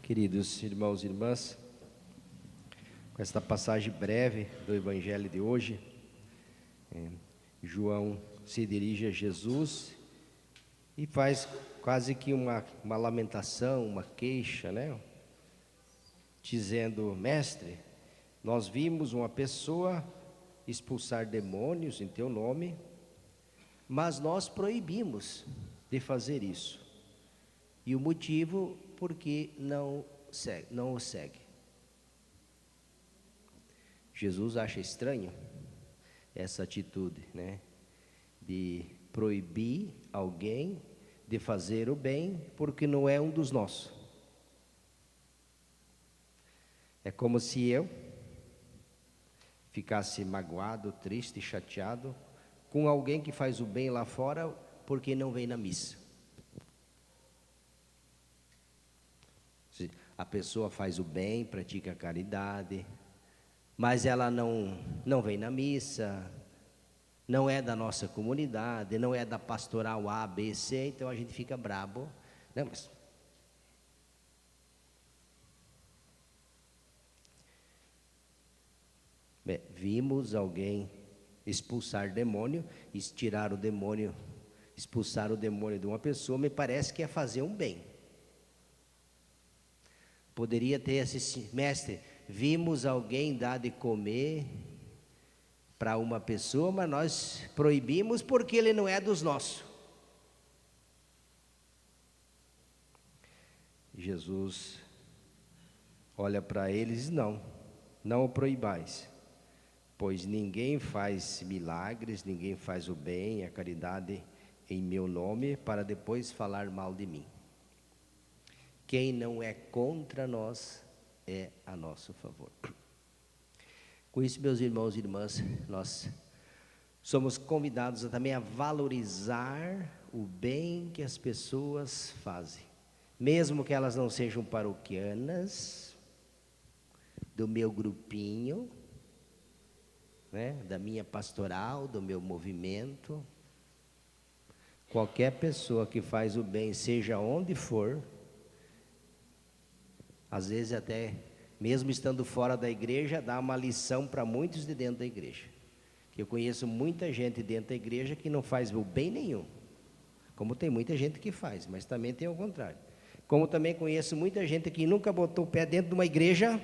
Queridos irmãos e irmãs, com esta passagem breve do Evangelho de hoje, João se dirige a Jesus e faz quase que uma lamentação, uma queixa, né? Dizendo: Mestre, nós vimos uma pessoa expulsar demônios em teu nome, mas nós proibimos de fazer isso. E o motivo, porque não o segue. Jesus acha estranho essa atitude, né? De proibir alguém de fazer o bem, porque não é um dos nossos. É como se eu ficasse magoado, triste, chateado com alguém que faz o bem lá fora, porque não vem na missa. A pessoa faz o bem, pratica a caridade, mas ela não vem na missa, não é da nossa comunidade, não é da pastoral A, B, C, então a gente fica brabo. Não, mas vimos alguém expulsar demônio, tirar o demônio, expulsar o demônio de uma pessoa, me parece que é fazer um bem. Poderia ter assistido: mestre, vimos alguém dar de comer para uma pessoa, mas nós proibimos porque ele não é dos nossos. Jesus olha para eles e diz: não o proibais, pois ninguém faz milagres, ninguém faz o bem, a caridade em meu nome, para depois falar mal de mim. Quem não é contra nós é a nosso favor. Com isso, meus irmãos e irmãs, nós somos convidados também a valorizar o bem que as pessoas fazem, mesmo que elas não sejam paroquianas, do meu grupinho, né, da minha pastoral, do meu movimento. Qualquer pessoa que faz o bem, seja onde for, às vezes até mesmo estando fora da igreja, dá uma lição para muitos de dentro da igreja. Eu conheço muita gente dentro da igreja que não faz o bem nenhum, como tem muita gente que faz, mas também tem o contrário. Como também conheço muita gente que nunca botou o pé dentro de uma igreja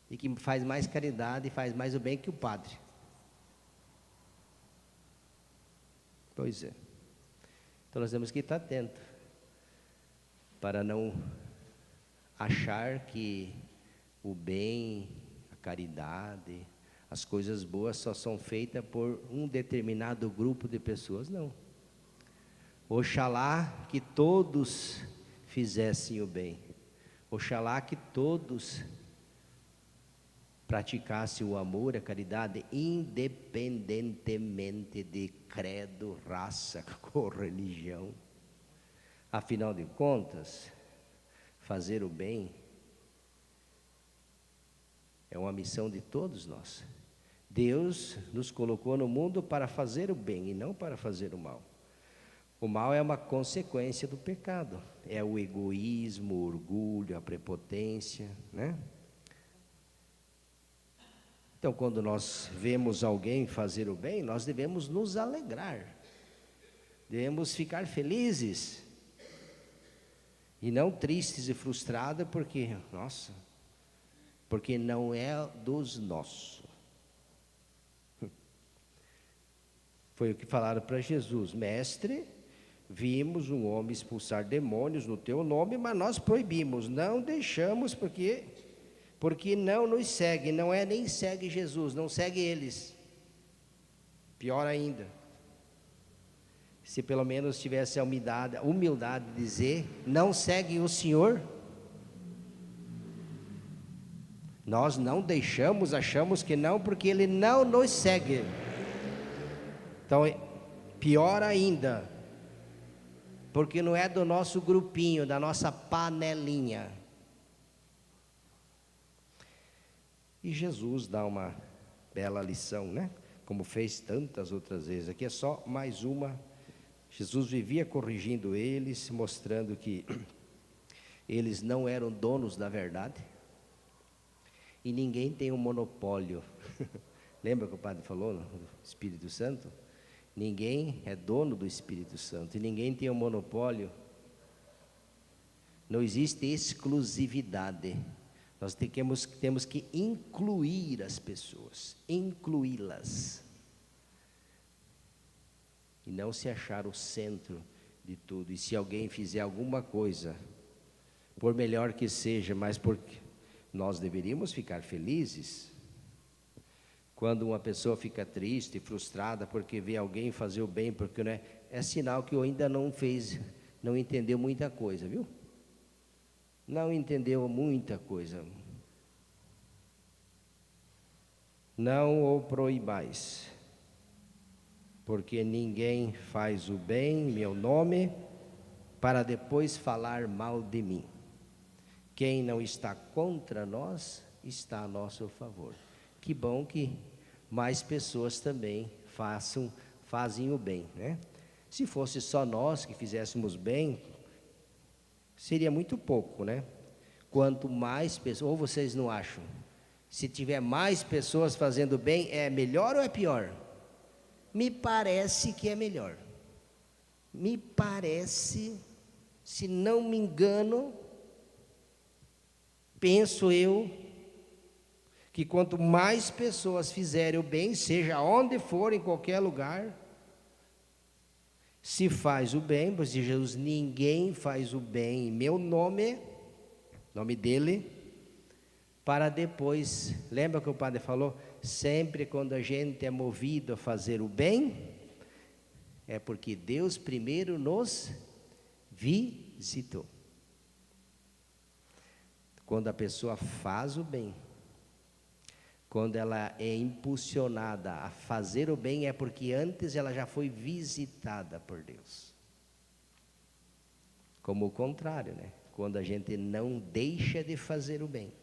e que faz mais caridade e faz mais o bem que o padre. Pois é. Então nós temos que estar atentos para não achar que o bem, a caridade, as coisas boas só são feitas por um determinado grupo de pessoas. Não. Oxalá que todos fizessem o bem. Oxalá que todos praticassem o amor, a caridade, independentemente de credo, raça, cor, religião. Afinal de contas, fazer o bem é uma missão de todos nós. Deus nos colocou no mundo para fazer o bem e não para fazer o mal. O mal é uma consequência do pecado. É o egoísmo, o orgulho, a prepotência, né? Então, quando nós vemos alguém fazer o bem, nós devemos nos alegrar. Devemos ficar felizes. E não tristes e frustrados porque não é dos nossos. Foi o que falaram para Jesus: mestre, vimos um homem expulsar demônios no teu nome, mas nós proibimos, não deixamos porque não nos segue, não é nem segue Jesus, não segue eles. Pior ainda, se pelo menos tivesse a humildade de dizer: não segue o Senhor. Nós não deixamos, achamos que não, porque Ele não nos segue. Então, pior ainda, porque não é do nosso grupinho, da nossa panelinha. E Jesus dá uma bela lição, né? Como fez tantas outras vezes. Aqui é só mais uma. Jesus vivia corrigindo eles, mostrando que Eles não eram donos da verdade. E ninguém tem um monopólio. Lembra que o padre falou no Espírito Santo? Ninguém é dono do Espírito Santo. E ninguém tem um monopólio. Não existe exclusividade. Nós temos que incluir as pessoas, incluí-las. E não se achar o centro de tudo. E se alguém fizer alguma coisa, por melhor que seja, mas porque nós deveríamos ficar felizes. Quando uma pessoa fica triste, frustrada, porque vê alguém fazer o bem, porque não é sinal que ainda não entendeu muita coisa, viu? Não entendeu muita coisa. Não o proibais, porque ninguém faz o bem em meu nome, para depois falar mal de mim. Quem não está contra nós, está a nosso favor. Que bom que mais pessoas também fazem o bem, né? Se fosse só nós que fizéssemos bem, seria muito pouco, né? Quanto mais pessoas, ou vocês não acham? Se tiver mais pessoas fazendo bem, é melhor ou é pior? Me parece que é melhor. Me parece, se não me engano, penso eu, que quanto mais pessoas fizerem o bem, seja onde for, em qualquer lugar, se faz o bem, pois diz Jesus, ninguém faz o bem em meu nome dele, para depois, lembra que o padre falou? Sempre quando a gente é movido a fazer o bem, é porque Deus primeiro nos visitou. Quando a pessoa faz o bem, quando ela é impulsionada a fazer o bem, é porque antes ela já foi visitada por Deus. Como o contrário, né? Quando a gente não deixa de fazer o bem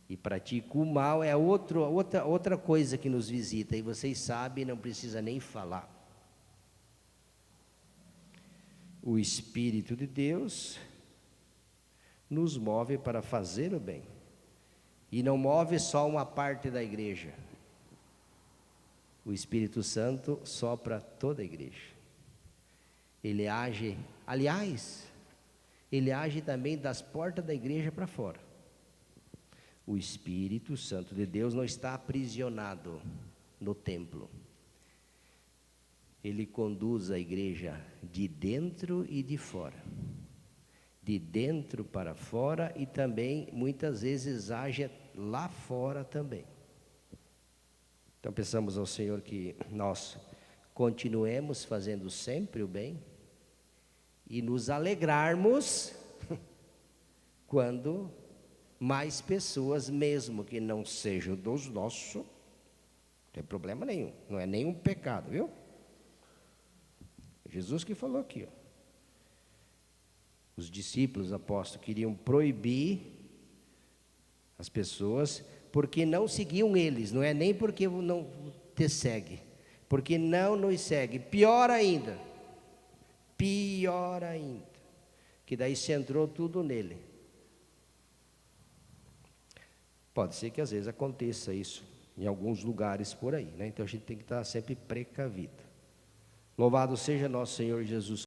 e pratica o mal, é outra coisa que nos visita, e vocês sabem, não precisa nem falar. O Espírito de Deus nos move para fazer o bem. E não move só uma parte da igreja. O Espírito Santo sopra toda a igreja. Ele age, aliás, ele age também das portas da igreja para fora. O Espírito Santo de Deus não está aprisionado no templo. Ele conduz a igreja de dentro e de fora. De dentro para fora, e também muitas vezes age lá fora também. Então peçamos ao Senhor que nós continuemos fazendo sempre o bem e nos alegrarmos quando mais pessoas, mesmo que não sejam dos nossos, não tem problema nenhum, não é nenhum pecado, viu? Jesus que falou aqui, ó. Os discípulos, apóstolos, queriam proibir as pessoas, porque não seguiam eles, não é nem porque não te segue, porque não nos segue, pior ainda, que daí centrou tudo nele. Pode ser que às vezes aconteça isso, em alguns lugares por aí, né? Então a gente tem que estar sempre precavido. Louvado seja nosso Senhor Jesus